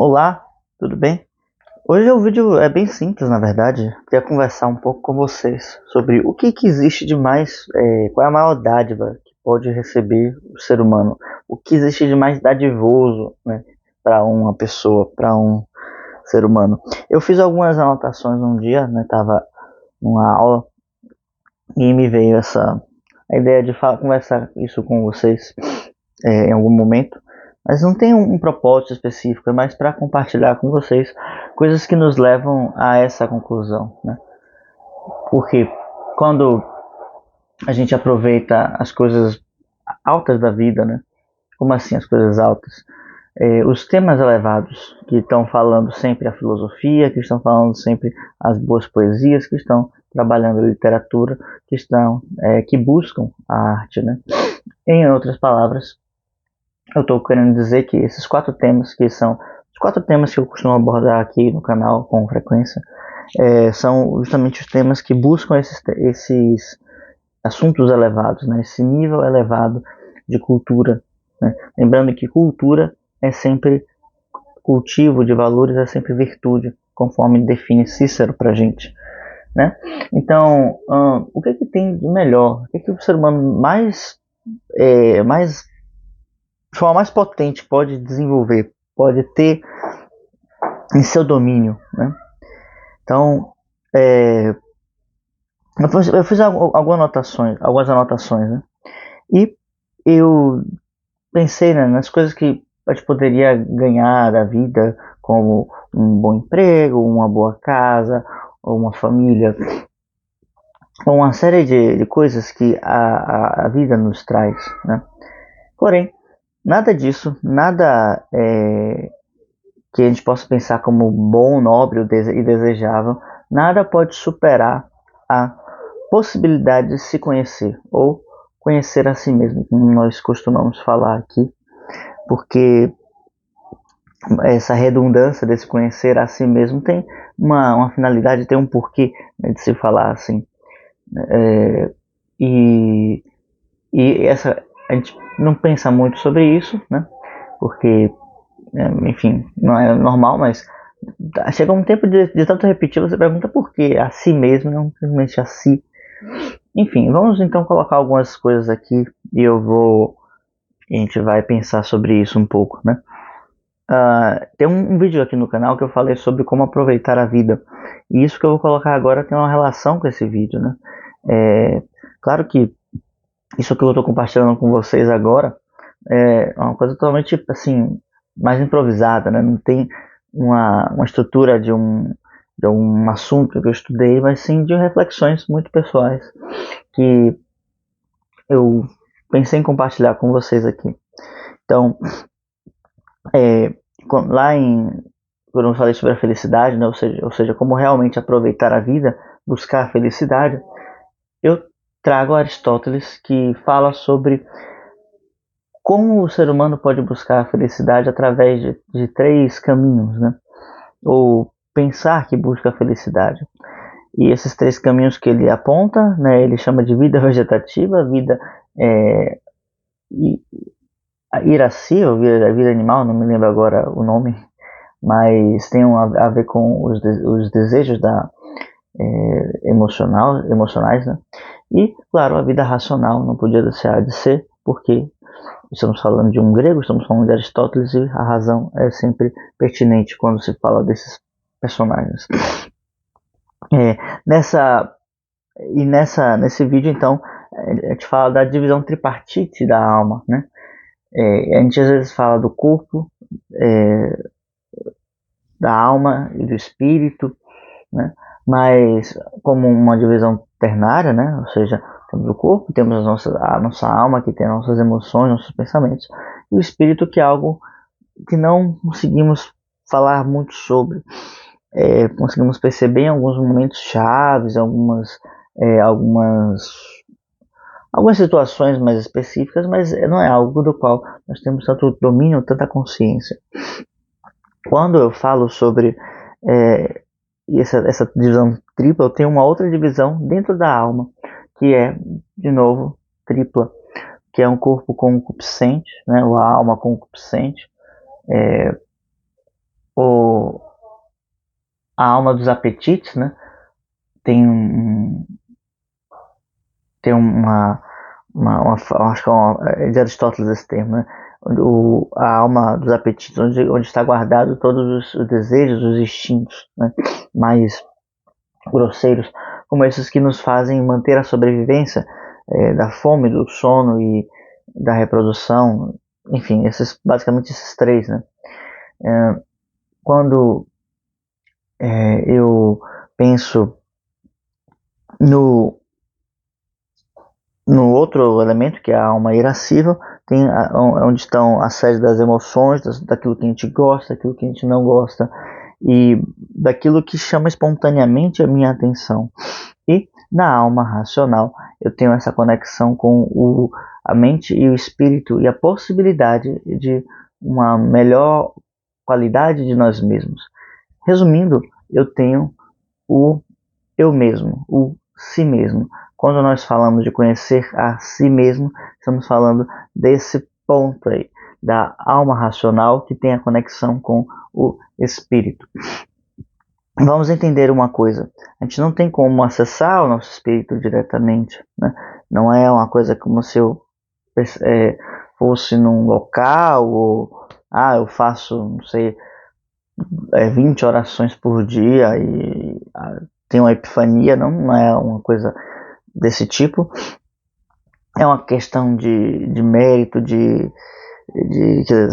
Olá, tudo bem? Hoje o vídeo é bem simples, na verdade. Queria conversar um pouco com vocês sobre o que existe de mais, qual é a maior dádiva que pode receber o ser humano, o que existe de mais dadivoso, né, para uma pessoa, para um ser humano. Eu fiz algumas anotações um dia, né, tava numa aula e me veio a ideia de conversar isso com vocês em algum momento, mas não tem um propósito específico, é mais para compartilhar com vocês coisas que nos levam a essa conclusão, né? Porque quando a gente aproveita as coisas altas da vida, né? Como assim as coisas altas? Os temas elevados que estão falando sempre a filosofia, que estão falando sempre as boas poesias, que estão trabalhando a literatura, que buscam a arte, né? Em outras palavras, eu estou querendo dizer que esses quatro temas, que são os quatro temas que eu costumo abordar aqui no canal com frequência, são justamente os temas que buscam esses assuntos elevados, né? Esse nível elevado de cultura, né? Lembrando que cultura é sempre cultivo de valores, é sempre virtude, conforme define Cícero para a gente, né? Então, o que tem de melhor? O que o ser humano mais de forma mais potente pode desenvolver, pode ter em seu domínio, né? Então, eu fiz algumas anotações, né? E eu pensei, né, nas coisas que a gente poderia ganhar da vida, como um bom emprego, uma boa casa, ou uma família, uma série de coisas que a vida nos traz, né? Porém, nada disso, nada que a gente possa pensar como bom, nobre e desejável, nada pode superar a possibilidade de se conhecer ou conhecer a si mesmo, como nós costumamos falar aqui, porque essa redundância desse conhecer a si mesmo tem uma finalidade, tem um porquê, né, de se falar assim. É, e, a gente não pensa muito sobre isso, né? Porque, enfim, não é normal, mas chega um tempo de tanto repetir, você pergunta por que a si mesmo, não simplesmente a si. Enfim, vamos então colocar algumas coisas aqui e a gente vai pensar sobre isso um pouco, né? Tem um vídeo aqui no canal que eu falei sobre como aproveitar a vida. E isso que eu vou colocar agora tem uma relação com esse vídeo, né? É, claro que isso que eu estou compartilhando com vocês agora é uma coisa totalmente, assim, mais improvisada, né? Não tem uma estrutura de um assunto que eu estudei, mas sim de reflexões muito pessoais que eu pensei em compartilhar com vocês aqui. Então, é, lá quando eu falei sobre a felicidade, né, ou seja, como realmente aproveitar a vida, buscar a felicidade, eu trago Aristóteles que fala sobre como o ser humano pode buscar a felicidade através de três caminhos, né? Ou pensar que busca a felicidade. E esses três caminhos que ele aponta, né, ele chama de vida vegetativa, vida é, irascível, vida animal, não me lembro agora o nome, mas tem a ver com os desejos emocionais, né? E, claro, a vida racional não podia deixar de ser, porque estamos falando de um grego, estamos falando de Aristóteles, e a razão é sempre pertinente quando se fala desses personagens. É, nessa, nesse vídeo, então, a gente fala da divisão tripartite da alma, né? A gente às vezes fala do corpo, é, da alma e do espírito, né? Mas como uma divisão ternária, né? Ou seja, temos o corpo, temos a nossa alma, que tem nossas emoções, nossos pensamentos, e o espírito, que é algo que não conseguimos falar muito sobre. Conseguimos perceber em alguns momentos chaves, é, algumas, algumas situações mais específicas, mas não é algo do qual nós temos tanto domínio, tanta consciência. Quando eu falo sobre essa divisão tripla, eu tenho uma outra divisão dentro da alma, que é, de novo, tripla, que é um corpo concupiscente, né, ou a alma concupiscente, a alma dos apetites, né? Tem acho que é de Aristóteles esse termo, né? A alma dos apetites, onde está guardado todos os desejos, os instintos, né? Mais grosseiros, como esses que nos fazem manter a sobrevivência, da fome, do sono e da reprodução, enfim, basicamente esses três, né? Quando eu penso no outro elemento, que é a alma irascível, tem onde estão a sede das emoções, daquilo que a gente gosta, daquilo que a gente não gosta, e daquilo que chama espontaneamente a minha atenção. E na alma racional eu tenho essa conexão com a mente e o espírito, e a possibilidade de uma melhor qualidade de nós mesmos. Resumindo, eu tenho o eu mesmo, o si mesmo. Quando nós falamos de conhecer a si mesmo, estamos falando desse ponto aí, da alma racional que tem a conexão com o espírito. Vamos entender uma coisa: a gente não tem como acessar o nosso espírito diretamente, né? Não é uma coisa como se eu fosse num local, ou eu faço, não sei, 20 orações por dia e tenho uma epifania. Não é uma coisa desse tipo. É uma questão de mérito, que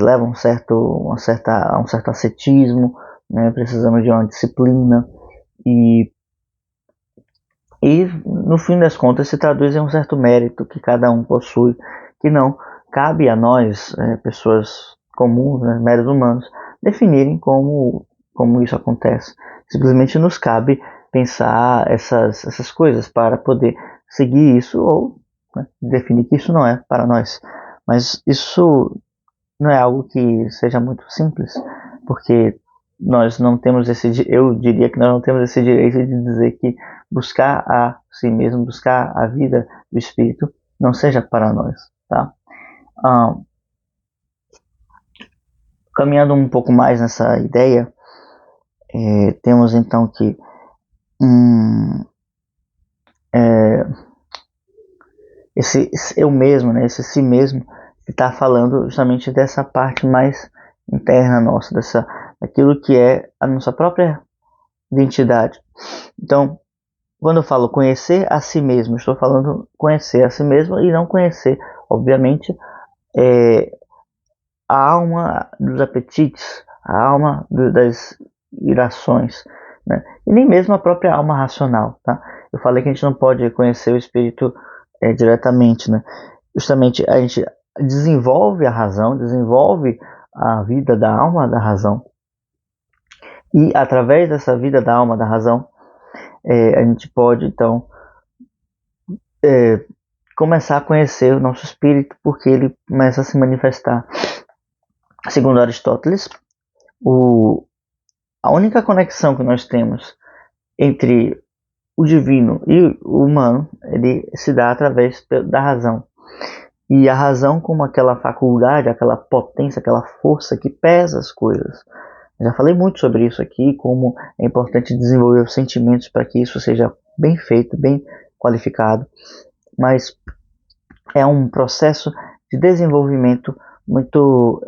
leva a um certo ascetismo, né? Precisamos de uma disciplina, e no fim das contas se traduz em um certo mérito que cada um possui, que não cabe a nós, pessoas comuns, né, meros humanos, definirem como isso acontece. Simplesmente nos cabe pensar essas coisas para poder seguir isso, ou, né, definir que isso não é para nós. Mas isso não é algo que seja muito simples, porque nós não temos eu diria que nós não temos esse direito de dizer que buscar a si mesmo, buscar a vida do espírito, não seja para nós, tá? Caminhando um pouco mais nessa ideia, temos então que esse eu mesmo, né, esse si mesmo, está falando justamente dessa parte mais interna nossa, daquilo que é a nossa própria identidade. Então, quando eu falo conhecer a si mesmo, estou falando conhecer a si mesmo e não conhecer, obviamente, a alma dos apetites, a alma das irações, né? E nem mesmo a própria alma racional, tá? Eu falei que a gente não pode conhecer o espírito diretamente, né? Justamente a gente desenvolve a razão, desenvolve a vida da alma da razão, e através dessa vida da alma da razão, a gente pode então começar a conhecer o nosso espírito, porque ele começa a se manifestar. Segundo Aristóteles, a única conexão que nós temos entre o divino e o humano, ele se dá através da razão. E a razão, como aquela faculdade, aquela potência, aquela força que pesa as coisas. Eu já falei muito sobre isso aqui, como é importante desenvolver os sentimentos para que isso seja bem feito, bem qualificado. Mas é um processo de desenvolvimento muito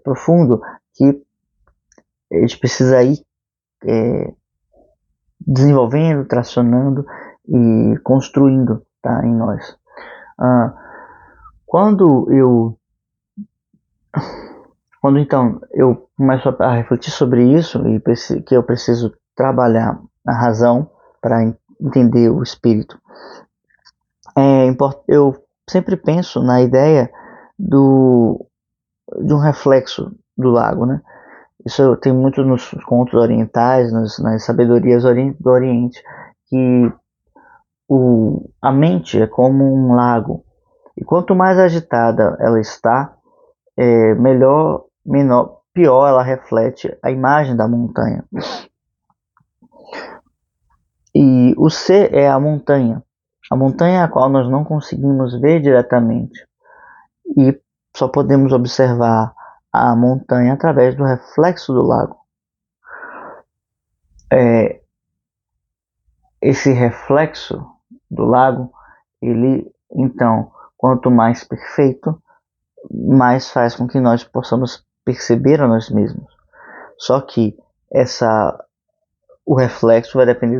profundo, que a gente precisa ir desenvolvendo, tracionando e construindo, tá, em nós. Quando então eu começo a refletir sobre isso, e que eu preciso trabalhar a razão para entender o espírito, eu sempre penso na ideia de um reflexo do lago, né? Isso tem muito nos contos orientais, nas sabedorias do Oriente, que a mente é como um lago, e quanto mais agitada ela está, pior ela reflete a imagem da montanha. E o ser é a montanha a qual nós não conseguimos ver diretamente, e só podemos observar a montanha através do reflexo do lago. esse reflexo do lago, ele, então, quanto mais perfeito, mais faz com que nós possamos perceber a nós mesmos. Só que o reflexo vai depender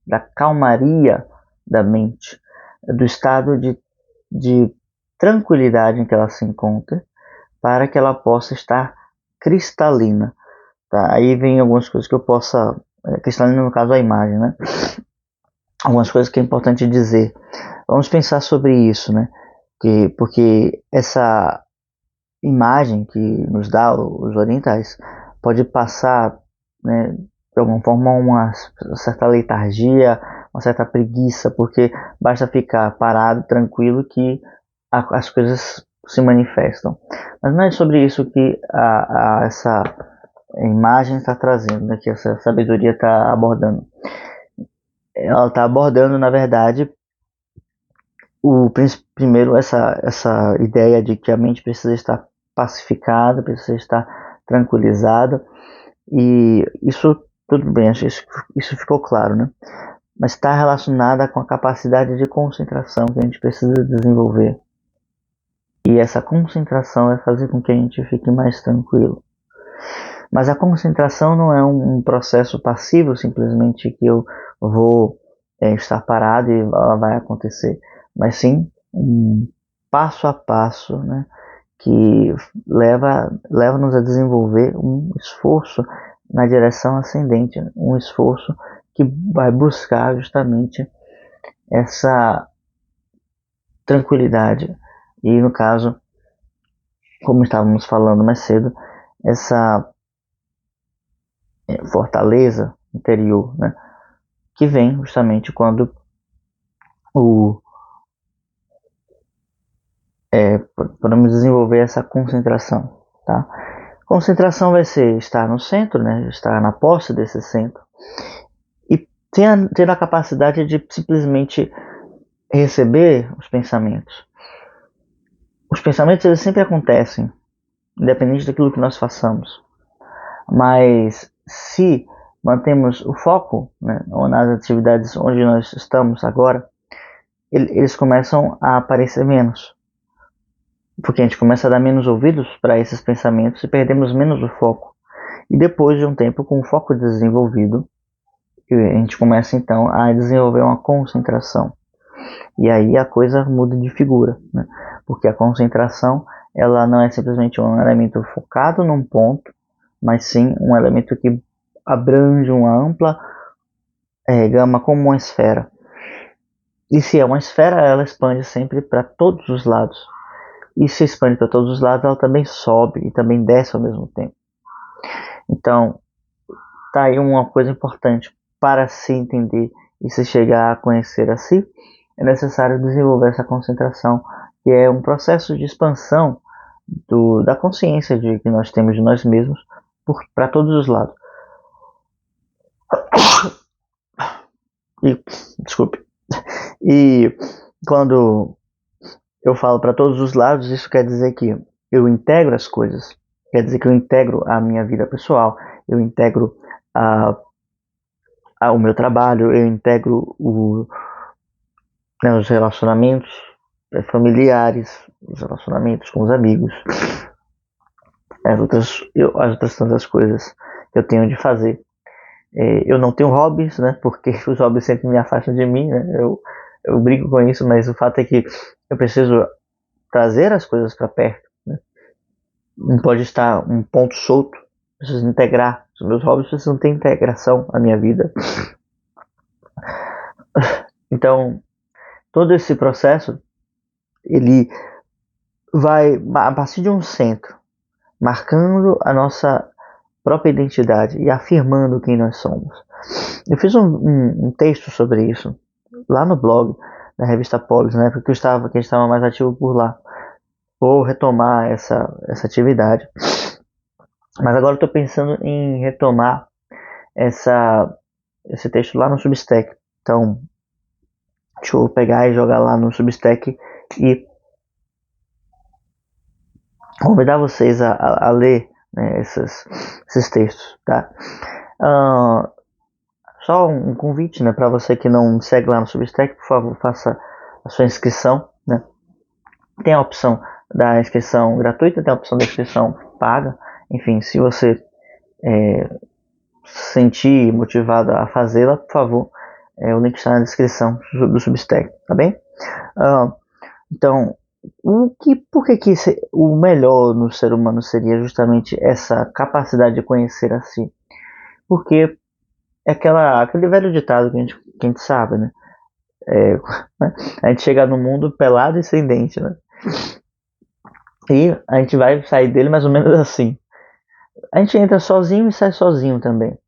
da calmaria da mente, do estado de tranquilidade em que ela se encontra, para que ela possa estar cristalina. Tá? Aí vem algumas coisas que eu possa... Cristalina, no caso, a imagem, né? Algumas coisas que é importante dizer. Vamos pensar sobre isso, né? Porque essa imagem que nos dá os orientais pode passar, né, de alguma forma uma certa letargia, uma certa preguiça, porque basta ficar parado, tranquilo, que as coisas se manifestam. Mas não é sobre isso que essa imagem está trazendo, né, que essa sabedoria está abordando. Ela está abordando, na verdade, primeiro essa ideia de que a mente precisa estar pacificada, precisa estar tranquilizada, e isso tudo bem, acho que isso ficou claro, né? Mas está relacionada com a capacidade de concentração que a gente precisa desenvolver. E essa concentração vai fazer com que a gente fique mais tranquilo. Mas a concentração não é um processo passivo, simplesmente que eu vou estar parado e ela vai acontecer, mas sim um passo a passo, né, que leva-nos a desenvolver um esforço na direção ascendente, um esforço que vai buscar justamente essa tranquilidade e, no caso, como estávamos falando mais cedo, essa fortaleza interior, né, que vem justamente quando podemos desenvolver essa concentração, tá? Concentração vai ser estar no centro, né, estar na posse desse centro e ter a capacidade de simplesmente receber os pensamentos. Os pensamentos eles sempre acontecem, independente daquilo que nós façamos. Mas se mantemos o foco, né, nas atividades onde nós estamos agora, eles começam a aparecer menos. Porque a gente começa a dar menos ouvidos para esses pensamentos e perdemos menos o foco. E depois de um tempo com o foco desenvolvido, a gente começa então a desenvolver uma concentração. E aí a coisa muda de figura, né? Porque a concentração ela não é simplesmente um elemento focado num ponto, mas sim um elemento que abrange uma ampla gama como uma esfera. E se é uma esfera, ela expande sempre para todos os lados. E se expande para todos os lados, ela também sobe e também desce ao mesmo tempo. Então, tá aí uma coisa importante para se entender e se chegar a conhecer a si, é necessário desenvolver essa concentração, que é um processo de expansão da consciência que nós temos de nós mesmos para todos os lados. E, desculpe. E quando eu falo para todos os lados, isso quer dizer que eu integro as coisas. Quer dizer que eu integro a minha vida pessoal, eu integro o meu trabalho, eu integro os relacionamentos familiares, os relacionamentos com os amigos, as outras tantas coisas que eu tenho de fazer. Eu não tenho hobbies, né? Porque os hobbies sempre me afastam de mim, né? Eu brigo com isso, mas o fato é que eu preciso trazer as coisas para perto, né? Não pode estar um ponto solto, preciso integrar. Os meus hobbies precisam ter integração à minha vida. Então, todo esse processo, ele vai a partir de um centro, marcando a nossa própria identidade e afirmando quem nós somos. Eu fiz um texto sobre isso lá no blog da revista Polis, na época que eu estava mais ativo por lá. Vou retomar essa atividade, mas agora estou pensando em retomar esse texto lá no Substack. Então, deixa eu pegar e jogar lá no Substack e convidar vocês a ler, né, esses textos, tá? só um convite, né, para você que não me segue lá no Substack, por favor, faça a sua inscrição, né? Tem a opção da inscrição gratuita, tem a opção da inscrição paga. Enfim, se você se sentir motivado a fazê-la, por favor, o link está na descrição do Substack, tá bem? Então, por que o melhor no ser humano seria justamente essa capacidade de conhecer a si? Porque é aquele velho ditado que a gente sabe, né? A gente chega no mundo pelado e sem dente, né? E a gente vai sair dele mais ou menos assim. A gente entra sozinho e sai sozinho também.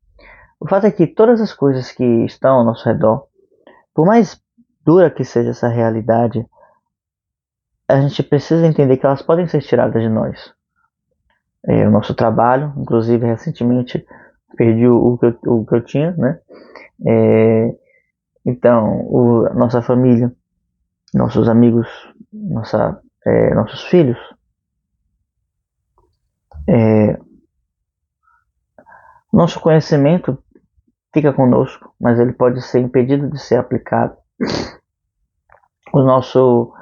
O fato é que todas as coisas que estão ao nosso redor, por mais dura que seja essa realidade, a gente precisa entender que elas podem ser tiradas de nós. O nosso trabalho, inclusive recentemente perdi o que eu tinha, né? Então, nossa família, nossos amigos, nossos filhos, nosso conhecimento fica conosco, mas ele pode ser impedido de ser aplicado. O nosso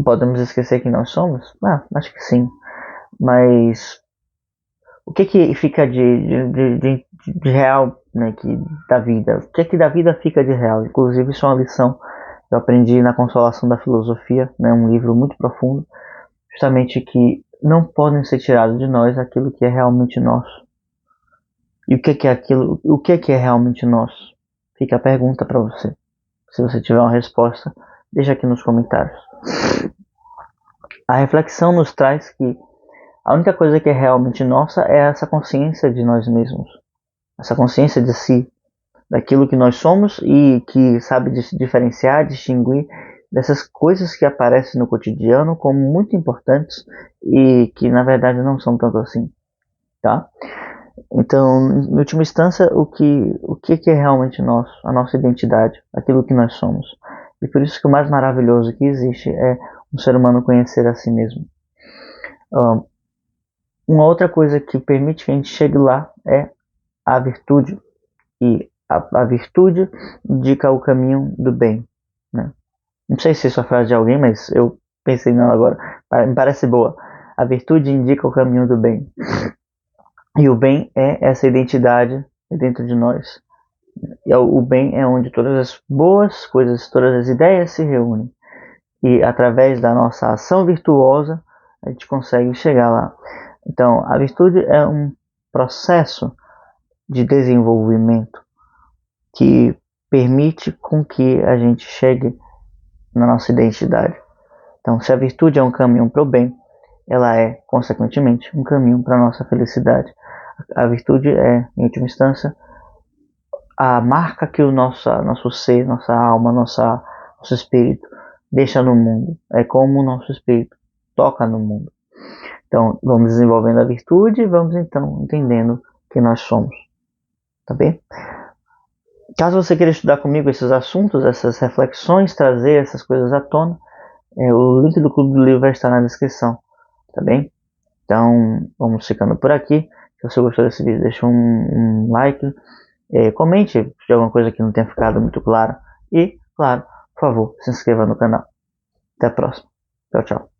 podemos esquecer quem nós somos? Acho que sim. Mas o que fica de real, né, da vida? O que da vida fica de real? Inclusive, isso é uma lição que eu aprendi na Consolação da Filosofia, né, um livro muito profundo, justamente que não podem ser tirados de nós aquilo que é realmente nosso. E o que é aquilo? O que é realmente nosso? Fica a pergunta para você. Se você tiver uma resposta, deixa aqui nos comentários. A reflexão nos traz que a única coisa que é realmente nossa é essa consciência de nós mesmos, essa consciência de si, daquilo que nós somos e que sabe se diferenciar, distinguir dessas coisas que aparecem no cotidiano como muito importantes e que na verdade não são tanto assim, tá? Então, em última instância, o que é realmente nosso, a nossa identidade, aquilo que nós somos. E por isso que o mais maravilhoso que existe é um ser humano conhecer a si mesmo. Uma outra coisa que permite que a gente chegue lá é a virtude. E a virtude indica o caminho do bem, né? Não sei se isso é a frase de alguém, mas eu pensei nela agora. Me parece boa. A virtude indica o caminho do bem. E o bem é essa identidade dentro de nós. E o bem é onde todas as boas coisas, todas as ideias se reúnem. E através da nossa ação virtuosa, a gente consegue chegar lá. Então, a virtude é um processo de desenvolvimento que permite com que a gente chegue na nossa identidade. Então, se a virtude é um caminho para o bem, ela é, consequentemente, um caminho para a nossa felicidade. A virtude é, em última instância, a marca que o nosso ser, nossa alma, nosso espírito deixa no mundo. É como o nosso espírito toca no mundo. Então, vamos desenvolvendo a virtude e vamos, então, entendendo quem nós somos. Tá bem? Caso você queira estudar comigo esses assuntos, essas reflexões, trazer essas coisas à tona, o link do Clube do Livro vai estar na descrição. Tá bem? Então, vamos ficando por aqui. Se você gostou desse vídeo, deixa um like. Comente se alguma coisa que não tenha ficado muito clara. E, claro, por favor, se inscreva no canal. Até a próxima. Tchau, tchau.